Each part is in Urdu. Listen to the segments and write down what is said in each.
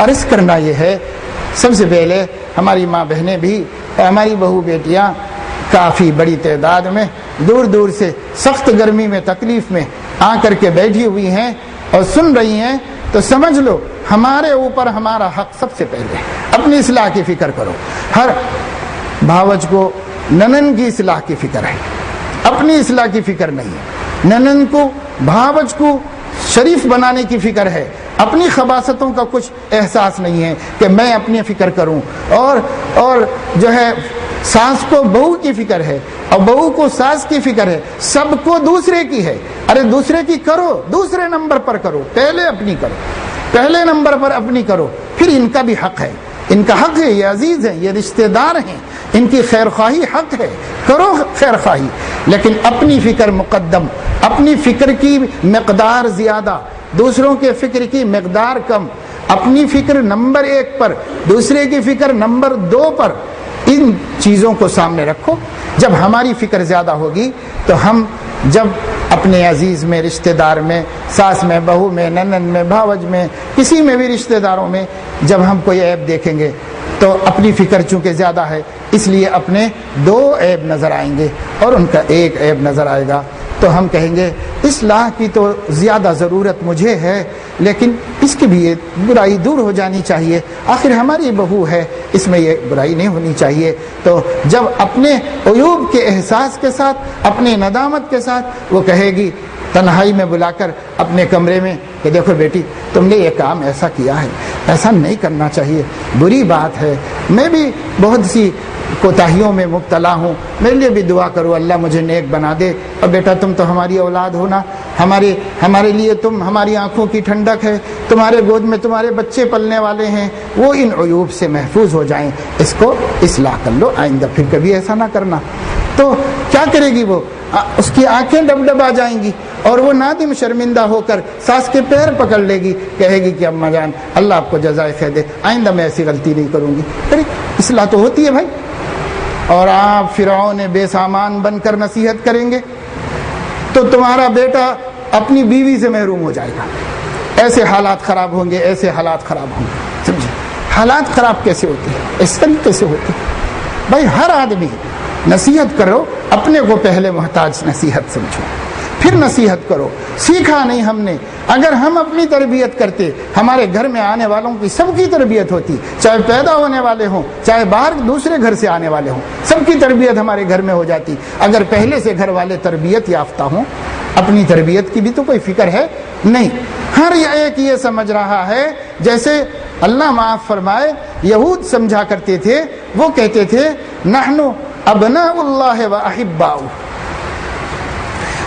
عرض کرنا یہ ہے، سب سے پہلے ہماری ماں بہنیں بھی، ہماری بہو بیٹیاں کافی بڑی تعداد میں دور دور سے سخت گرمی میں تکلیف میں آ کر کے بیٹھی ہوئی ہیں اور سن رہی ہیں، تو سمجھ لو ہمارے اوپر ہمارا حق سب سے پہلے ہے۔ اپنی اصلاح کی فکر کرو۔ ہر بھاوج کو ننن کی اصلاح کی فکر ہے، اپنی اصلاح کی فکر نہیں ہے۔ ننن کو بھاوج کو شریف بنانے کی فکر ہے، اپنی خباثتوں کا کچھ احساس نہیں ہے کہ میں اپنی فکر کروں۔ اور جو ہے ساس کو بہو کی فکر ہے اور بہو کو ساس کی فکر ہے، سب کو دوسرے کی ہے۔ ارے دوسرے کی کرو، دوسرے نمبر پر کرو، پہلے اپنی کرو، پہلے نمبر پر اپنی کرو، پھر ان کا بھی حق ہے، ان کا حق ہے، یہ عزیز ہیں، یہ رشتہ دار ہیں، ان کی خیر خواہی حق ہے، کرو خیر خواہی، لیکن اپنی فکر مقدم، اپنی فکر کی مقدار زیادہ، دوسروں کے فکر کی مقدار کم، اپنی فکر نمبر 1 پر، دوسرے کی فکر نمبر 2 پر، ان چیزوں کو سامنے رکھو۔ جب ہماری فکر زیادہ ہوگی تو ہم جب اپنے عزیز میں، رشتہ دار میں، ساس میں، بہو میں، ننن میں، بھاوج میں، کسی میں بھی رشتہ داروں میں جب ہم کوئی عیب دیکھیں گے تو اپنی فکر چونکہ زیادہ ہے اس لیے اپنے 2 عیب نظر آئیں گے اور ان کا 1 عیب نظر آئے گا، تو ہم کہیں گے اصلاح کی تو زیادہ ضرورت مجھے ہے، لیکن اس کی بھی یہ برائی دور ہو جانی چاہیے، آخر ہماری بہو ہے، اس میں یہ برائی نہیں ہونی چاہیے۔ تو جب اپنے عیوب کے احساس کے ساتھ، اپنی ندامت کے ساتھ وہ کہے گی تنہائی میں بلا کر اپنے کمرے میں کہ دیکھو بیٹی تم نے یہ کام ایسا کیا ہے، ایسا نہیں کرنا چاہیے، بری بات ہے، میں بھی بہت سی کوتاہیوں میں مبتلا ہوں، میرے لیے بھی دعا کرو اللہ مجھے نیک بنا دے، اور بیٹا تم تو ہماری اولاد ہو نا، ہمارے لیے تم ہماری آنکھوں کی ٹھنڈک ہے، تمہارے گود میں تمہارے بچے پلنے والے ہیں، وہ ان عیوب سے محفوظ ہو جائیں، اس کو اصلاح کر لو، آئندہ پھر کبھی ایسا نہ کرنا۔ تو کیا کرے گی وہ؟ اس کی آنکھیں ڈب آ جائیں گی اور وہ نادم شرمندہ ہو کر ساس کے پیر پکڑ لے گی، کہے گی کہ اماں جان اللہ آپ کو جزائے خیر دے، آئندہ میں ایسی غلطی نہیں کروں گی۔ ارے اصلاح تو ہوتی ہے بھائی، اور آپ فرعون بے سامان بن کر نصیحت کریں گے تو تمہارا بیٹا اپنی بیوی سے محروم ہو جائے گا، ایسے حالات خراب ہوں گے، ایسے حالات خراب ہوں گے۔ سمجھے حالات خراب کیسے ہوتے ہیں؟ اس طریقے سے ہوتے ہیں بھائی۔ ہر آدمی نصیحت کرو، اپنے کو پہلے محتاج نصیحت سمجھو، پھر نصیحت کرو۔ سیکھا نہیں ہم نے، اگر ہم اپنی تربیت کرتے، ہمارے گھر میں آنے والوں کی سب کی تربیت ہوتی، چاہے پیدا ہونے والے ہوں، چاہے باہر دوسرے گھر سے آنے والے ہوں، سب کی تربیت ہمارے گھر میں ہو جاتی۔ اگر پہلے سے گھر والے تربیت یافتہ ہوں، اپنی تربیت کی بھی تو کوئی فکر ہے نہیں، ہر ایک یہ سمجھ رہا ہے جیسے اللہ معاف فرمائے یہود سمجھا کرتے تھے، وہ کہتے تھے نحن ابناء اللہ و احباؤہ،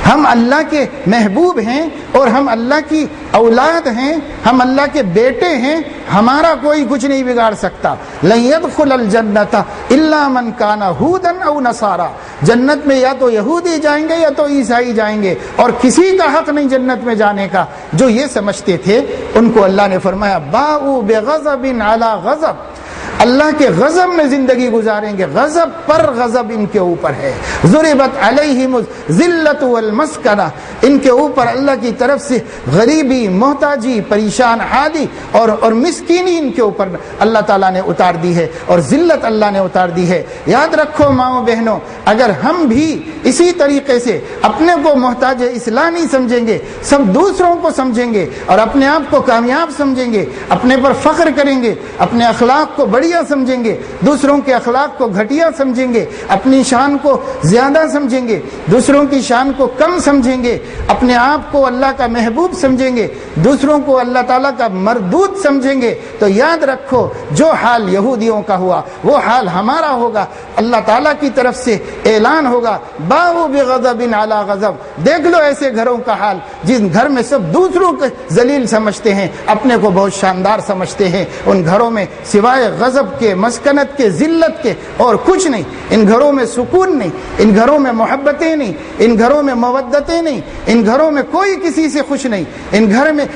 ہم اللہ کے محبوب ہیں اور ہم اللہ کی اولاد ہیں، ہم اللہ کے بیٹے ہیں، ہمارا کوئی کچھ نہیں بگاڑ سکتا۔ لن يدخل الجنۃ الا من کان ہودا او نصارا، جنت میں یا تو یہودی جائیں گے یا تو عیسائی جائیں گے، اور کسی کا حق نہیں جنت میں جانے کا۔ جو یہ سمجھتے تھے ان کو اللہ نے فرمایا باءوا بغضب علی غضب، اللہ کے غضب میں زندگی گزاریں گے، غضب پر غضب ان کے اوپر ہے۔ ضربت علیہم الذلۃ والمسکنہ، ان کے اوپر اللہ کی طرف سے غریبی، محتاجی، پریشان حالی اور مسکینی ان کے اوپر اللہ تعالیٰ نے اتار دی ہے، اور ذلت اللہ نے اتار دی ہے۔ یاد رکھو ماؤں بہنوں، اگر ہم بھی اسی طریقے سے اپنے کو محتاج اصلاح نہیں سمجھیں گے، سب دوسروں کو سمجھیں گے اور اپنے آپ کو کامیاب سمجھیں گے، اپنے پر فخر کریں گے، اپنے اخلاق کو بڑھیا سمجھیں گے، دوسروں کے اخلاق کو گھٹیا سمجھیں گے، اپنی شان کو زیادہ سمجھیں گے، دوسروں کی شان کو کم سمجھیں گے، اپنے آپ کو اللہ کا محبوب سمجھیں گے، دوسروں کو اللہ تعالیٰ کا مردود سمجھیں گے، تو یاد رکھو جو حال یہودیوں کا ہوا وہ حال ہمارا ہوگا۔ اللہ تعالیٰ کی طرف سے اعلان ہوگا باءوا بغضب علی غضب۔ دیکھ لو ایسے گھروں کا حال جن گھر میں سب دوسروں کو ذلیل سمجھتے ہیں، اپنے کو بہت شاندار سمجھتے ہیں، ان گھروں میں سوائے غضب کے، مسکنت کے، ذلت کے اور کچھ نہیں۔ ان گھروں میں سکون نہیں، ان گھروں میں محبتیں نہیں، ان گھروں میں مودتیں نہیں، ان گھروں میں کوئی کسی سے خوش نہیں،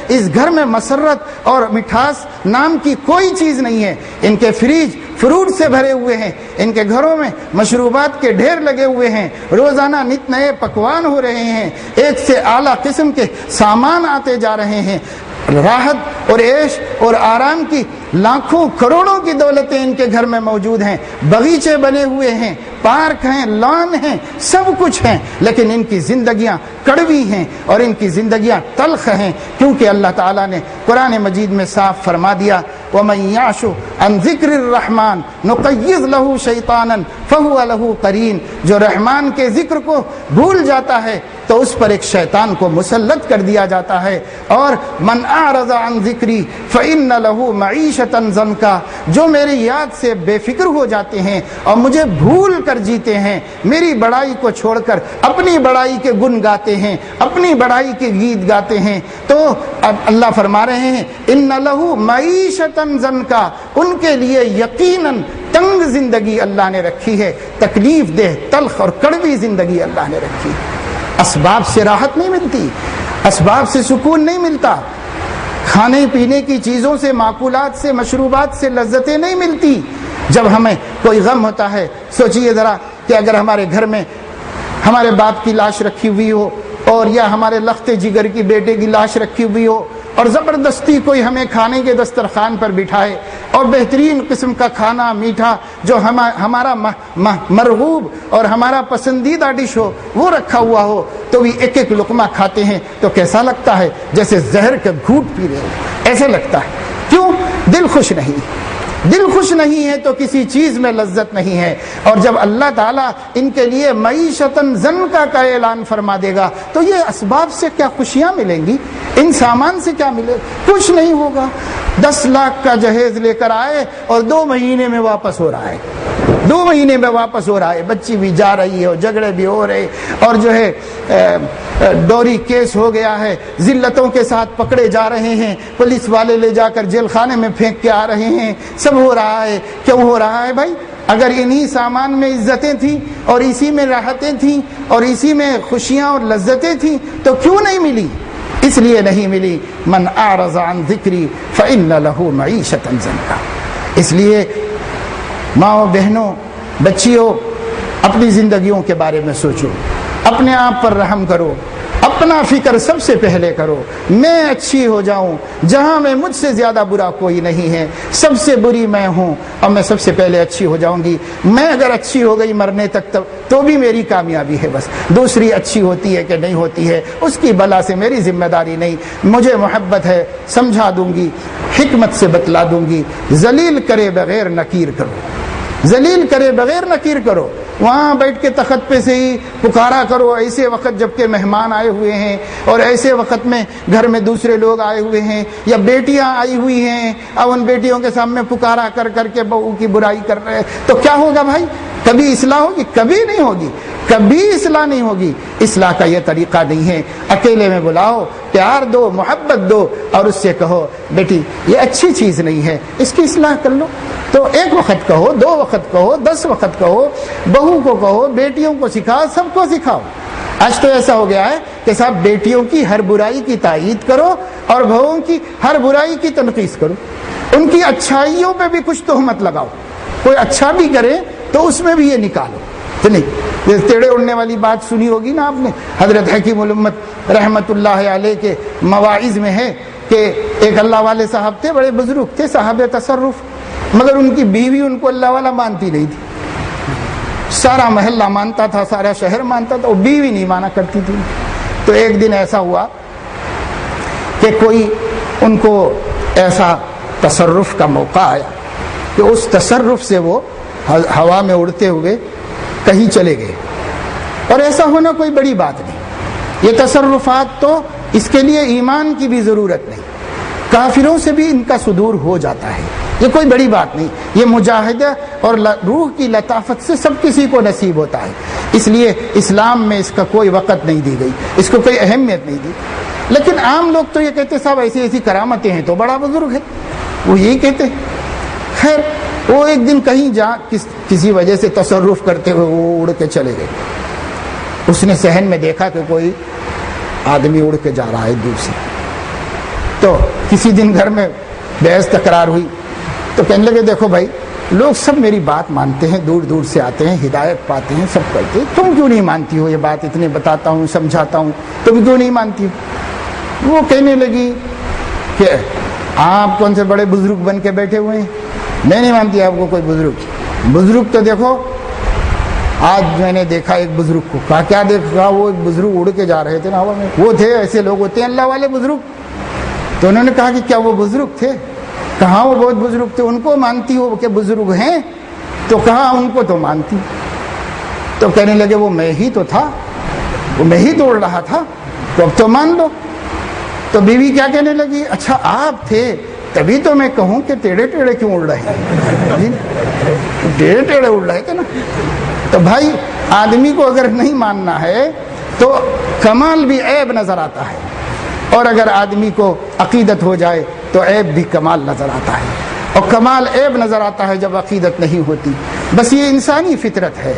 اس گھر میں مسرت اور مٹھاس نام کی کوئی چیز نہیں ہے۔ ان کے فریج فروٹ سے بھرے ہوئے ہیں، ان کے گھروں میں مشروبات کے ڈھیر لگے ہوئے ہیں، روزانہ نت نئے پکوان ہو رہے ہیں، ایک سے اعلیٰ قسم کے سامان آتے جا رہے ہیں، راحت اور عیش اور آرام کی لاکھوں کروڑوں کی دولتیں ان کے گھر میں موجود ہیں، باغیچے بنے ہوئے ہیں، پارک ہیں، لان ہیں، سب کچھ ہیں، لیکن ان کی زندگیاں کڑوی ہیں اور ان کی زندگیاں تلخ ہیں، کیونکہ اللہ تعالیٰ نے قرآن مجید میں صاف فرما دیا وَمَن يَعْشُ عَن ذِكْرِ الرَّحْمَٰنِ نُقَيِّضْ لَهُ شَيْطَانًا فَهُوَ لَهُ قَرِينٌ، جو رحمان کے ذکر کو بھول جاتا ہے تو اس پر ایک شیطان کو مسلط کر دیا جاتا ہے۔ اور من اعرض عن ذکری فإن له معیشة ضنکا، جو میری یاد سے بے فکر ہو جاتے ہیں اور مجھے بھول کر جیتے ہیں، میری بڑائی کو چھوڑ کر اپنی بڑائی کے گن گاتے ہیں، اپنی بڑائی کے گیت گاتے ہیں، تو اب اللہ فرما رہے ہیں ان له معیشة ضنکا، ان کے لیے یقیناً تنگ زندگی اللہ نے رکھی ہے، تکلیف دہ تلخ اور کڑوی زندگی اللہ نے رکھی ہے۔ اسباب سے راحت نہیں ملتی، اسباب سے سکون نہیں ملتا، کھانے پینے کی چیزوں سے، معقولات سے، مشروبات سے لذتیں نہیں ملتی۔ جب ہمیں کوئی غم ہوتا ہے، سوچئے ذرا کہ اگر ہمارے گھر میں ہمارے باپ کی لاش رکھی ہوئی ہو اور یا ہمارے لخت جگر کی بیٹے کی لاش رکھی ہوئی ہو اور زبردستی کوئی ہمیں کھانے کے دسترخوان پر بٹھائے اور بہترین قسم کا کھانا میٹھا جو ہمارا مرغوب اور ہمارا پسندیدہ ڈش ہو وہ رکھا ہوا ہو، تو بھی ایک ایک لقمہ کھاتے ہیں تو کیسا لگتا ہے؟ جیسے زہر کا گھونٹ پی رہے ہو، ایسا لگتا ہے۔ کیوں؟ دل خوش نہیں، دل خوش نہیں ہے تو کسی چیز میں لذت نہیں ہے۔ اور جب اللہ تعالیٰ ان کے لیے معیشتاً ضنکا کا اعلان فرما دے گا تو یہ اسباب سے کیا خوشیاں ملیں گی؟ ان سامان سے کیا ملے؟ کچھ نہیں ہوگا۔ 10 لاکھ کا جہیز لے کر آئے اور 2 مہینے میں واپس ہو رہا ہے، 2 مہینے میں واپس ہو رہا ہے، بچی بھی جا رہی ہے اور جھگڑے بھی ہو رہے اور جو ہے ڈوری کیس ہو گیا ہے، ذلتوں کے ساتھ پکڑے جا رہے ہیں، پولیس والے لے جا کر جیل خانے میں پھینک کے آ رہے ہیں، سب ہو رہا ہے۔ کیوں ہو رہا ہے بھائی؟ اگر انہی سامان میں عزتیں تھیں اور اسی میں راحتیں تھیں اور اسی میں خوشیاں اور لذتیں تھیں تو کیوں نہیں ملی؟ اس لیے نہیں ملی۔ من اعرض عن ذکری فإن له معیشة ضنکا۔ اس لیے ماؤں، بہنوں، بچیوں، اپنی زندگیوں کے بارے میں سوچو، اپنے آپ پر رحم کرو، اپنا فکر سب سے پہلے کرو۔ میں اچھی ہو جاؤں جہاں میں مجھ سے زیادہ برا کوئی نہیں ہے، سب سے بری میں ہوں اور میں سب سے پہلے اچھی ہو جاؤں گی۔ میں اگر اچھی ہو گئی مرنے تک تو بھی میری کامیابی ہے، بس دوسری اچھی ہوتی ہے کہ نہیں ہوتی ہے اس کی بلا سے میری ذمہ داری نہیں۔ مجھے محبت ہے، سمجھا دوں گی، حکمت سے بتلا دوں گی۔ ذلیل کرے بغیر نکیر کرو، ذلیل کرے بغیر نکیر کرو۔ وہاں بیٹھ کے تخت پہ سے ہی پکارا کرو ایسے وقت جب کہ مہمان آئے ہوئے ہیں اور ایسے وقت میں گھر میں دوسرے لوگ آئے ہوئے ہیں یا بیٹیاں آئی ہوئی ہیں، اب ان بیٹیوں کے سامنے پکارا کر کر کے بہو کی برائی کر رہے ہیں تو کیا ہوگا بھائی؟ کبھی اصلاح ہوگی؟ کبھی نہیں ہوگی، کبھی اصلاح نہیں ہوگی۔ اصلاح کا یہ طریقہ نہیں ہے۔ اکیلے میں بلاؤ، پیار دو، محبت دو اور اس سے کہو بیٹی یہ اچھی چیز نہیں ہے، اس کی اصلاح کر لو۔ تو 1 وقت کہو، 2 وقت کہو، 10 وقت کہو، بہو کو کہو، بیٹیوں کو سکھاؤ، سب کو سکھاؤ۔ آج تو ایسا ہو گیا ہے کہ صاحب بیٹیوں کی ہر برائی کی تائید کرو اور بہوؤں کی ہر برائی کی تنقیص کرو، ان کی اچھائیوں پہ بھی کچھ تہمت لگاؤ۔ کوئی اچھا بھی کرے تو اس میں بھی یہ نکالو۔ تو نہیں، یہ ٹیڑے اڑنے والی بات سنی ہوگی نا آپ نے، حضرت حکیم الامت رحمت اللہ علیہ کے مواعظ میں ہے کہ ایک اللہ والے صاحب تھے، بڑے بزرگ تھے، صاحب تصرف، مگر ان کی بیوی ان کو اللہ والا مانتی نہیں تھی۔ سارا محلہ مانتا تھا، سارا شہر مانتا تھا، وہ بیوی نہیں مانا کرتی تھی۔ تو ایک دن ایسا ہوا کہ کوئی ان کو ایسا تصرف کا موقع آیا کہ اس تصرف سے وہ ہوا میں اڑتے ہوئے کہیں چلے گئے، اور ایسا ہونا کوئی بڑی بات نہیں۔ یہ تصرفات تو اس کے لیے ایمان کی بھی ضرورت نہیں، کافروں سے بھی ان کا صدور ہو جاتا ہے، یہ کوئی بڑی بات نہیں۔ یہ مجاہدہ اور روح کی لطافت سے سب کسی کو نصیب ہوتا ہے، اس لیے اسلام میں اس کا کوئی وقت نہیں دی گئی، اس کو کوئی اہمیت نہیں دی۔ لیکن عام لوگ تو یہ کہتے صاحب ایسی ایسی کرامتیں ہیں تو بڑا بزرگ ہے، وہ یہی کہتے ہیں۔ خیر وہ ایک دن کہیں جا کسی وجہ سے تصرف کرتے ہوئے وہ اڑ کے چلے گئے۔ اس نے صحن میں دیکھا کہ کوئی آدمی اڑ کے جا رہا ہے دور سے۔ تو کسی دن گھر میں بحث تکرار ہوئی تو کہنے لگے دیکھو بھائی لوگ سب میری بات مانتے ہیں، دور دور سے آتے ہیں، ہدایت پاتے ہیں، سب کرتے ہیں، تم کیوں نہیں مانتی ہو؟ یہ بات اتنے بتاتا ہوں، سمجھاتا ہوں، تم کیوں نہیں مانتی ہو؟ وہ کہنے لگی کہ آپ کون سے بڑے بزرگ بن کے بیٹھے ہوئے ہیں، میں نہیں مانتی آپ کو کوئی بزرگ تو دیکھو، آج میں نے دیکھا ایک بزرگ کو، کہا کیا دیکھا، وہ ایک بزرگ اڑ کے جا رہے تھے نا ہوا میں، وہ تھے، ایسے لوگ ہوتے ہیں اللہ والے بزرگ. تو انہوں نے کہا کہ کیا وہ بزرگ تھے؟ کہاں وہ بہت بزرگ تھے. ان کو مانتی ہو کہ بزرگ ہیں؟ تو کہاں ان کو تو مانتی. تو کہنے لگے وہ میں ہی تو تھا، وہ میں ہی توڑ رہا تھا، تو اب تو مان لو. تو بیوی کیا کہنے لگی، اچھا آپ تھے، تبھی تو میں کہوں کہ ٹیڑھے ٹیڑھے کیوں اڑ رہے ہیں، ٹیڑھے ٹیڑھے اڑ رہے تھے نا. تو بھائی آدمی کو اگر نہیں ماننا ہے تو کمال بھی عیب نظر آتا ہے، اور اگر آدمی کو عقیدت ہو جائے تو عیب بھی کمال نظر آتا ہے، اور کمال عیب نظر آتا ہے جب عقیدت نہیں ہوتی. بس یہ انسانی فطرت ہے.